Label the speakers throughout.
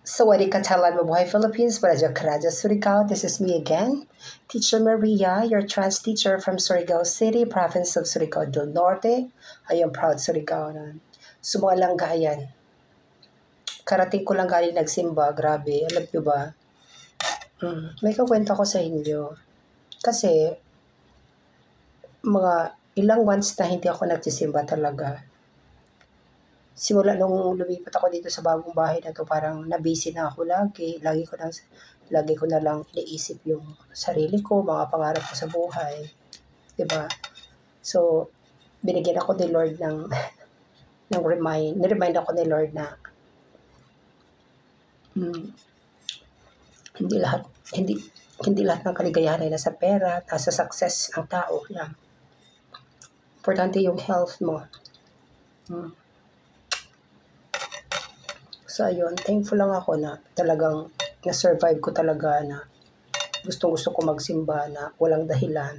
Speaker 1: Sawadee ka Thailand, Mabuhay Philippines, Baraja Karaja Surigao. This is me again, Teacher Maria, your trans teacher from Surigao City, province of Surigao del Norte. I am proud Surigaonan. Sumalanggayan. Karating ko lang galing nagsimba, grabe, alam nyo ba? May kakwento ko sa inyo. Kasi, mga ilang months na hindi ako nagsisimba talaga. Simula nung lumipat ako dito sa bagong bahay na to, parang nabisi na ako lagi. Lagi ko na lang iniisip yung sarili ko, mga pangarap ko sa buhay. 'Di ba? So, binigyan ako ni Lord ng niremind ako ni Lord na hindi lahat ng kaligayahan ay nasa pera, nasa success ng tao. Yan. Importante yung health mo. So, ayun, thankful lang ako na talagang na-survive ko talaga na gustong-gusto ko magsimba na walang dahilan.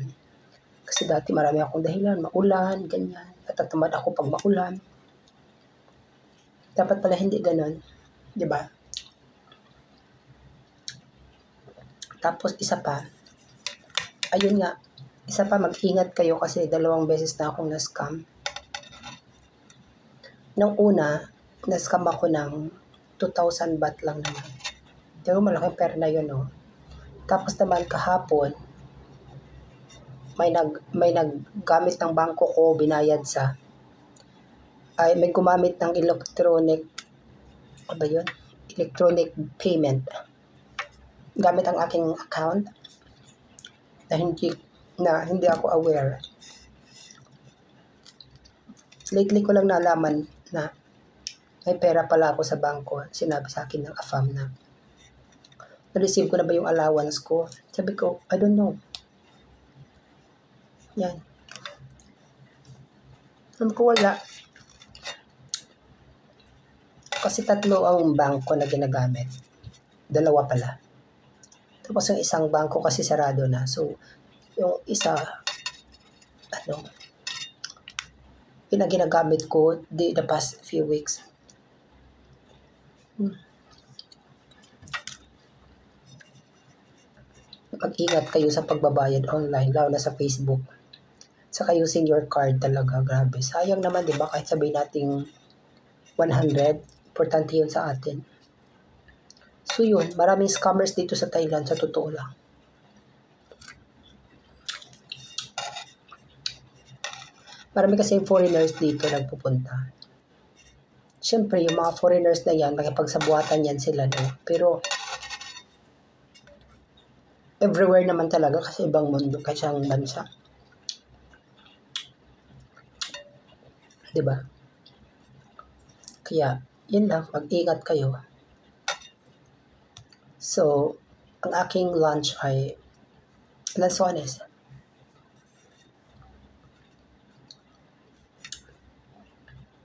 Speaker 1: Kasi dati marami akong dahilan, maulan, ganyan. Natatamad ako pag maulan. Dapat pala hindi ganun, di ba? Tapos isa pa, ayun nga, isa pa mag-ingat kayo kasi 2 beses na akong na-scam. Nung una, na-scam ako ng 2,000 baht lang naman. Pero malaking pera na yun, no? Tapos naman kahapon, may naggamit ng bangko ko, binayad may gumamit ng electronic payment. Gamit ang aking account na hindi ako aware. Lately ko lang nalaman na may pera pala ako sa bangko. Sinabi sa akin ng AFAM na na-receive ko na ba yung allowance ko? Sabi ko, I don't know. Yan. Sabi ko wala. Kasi 3 ang bangko na ginagamit. 2 pala. Tapos yung isang bangko kasi sarado na. So, yung isa, ginagamit ko the past few weeks. Mag-ingat kayo sa pagbabayad online, lalo na sa Facebook. Saka using your card talaga, grabe. Sayang naman, di ba? Kahit sabihin nating 100, importante yun sa atin. So yun, maraming scammers dito sa Thailand, sa totoo lang. Marami kasi foreigners dito nagpupunta. Siyempre, yung mga foreigners na yan, makipagsabuatan yan sila, no? Pero, everywhere naman talaga kasi ibang mundo, kasi ang bansa. Diba? Kaya, yun lang, mag-ingat kayo. So, ang aking lunch ay lansones.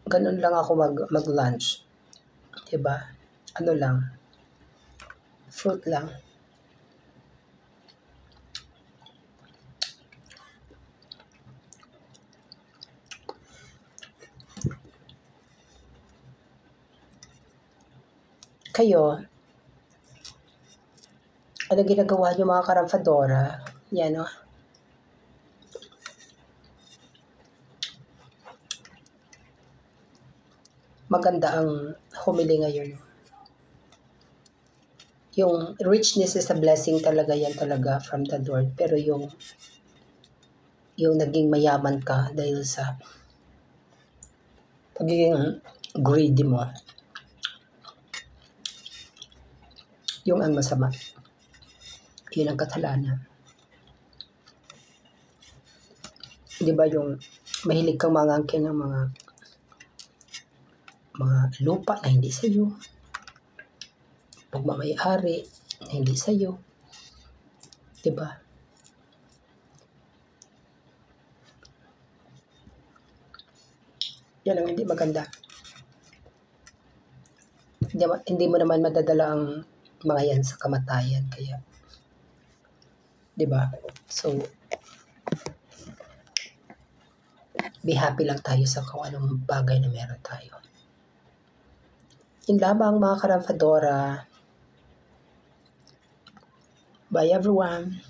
Speaker 1: Ganun lang ako mag-lunch. Diba? Ano lang, fruit lang. Kayo, ano ginagawa niyo mga karamfadora? Yan, no? Maganda ang humili ngayon. Yung richness is a blessing talaga, yan talaga from the Lord. Pero yung naging mayaman ka dahil sa pagiging greedy mo, yung ang masama. Yun ang kasalanan. Di ba yung mahilig kang mangangkin ng mga lupa na hindi sa'yo, pagmamayari na hindi sa'yo, di ba? Yan ang hindi maganda. Hindi mo naman madadala ang mga yan sa kamatayan, kaya, di ba? So, be happy lang tayo sa kung anong bagay na meron tayo. Yun lamang mga karamfadora. Bye everyone.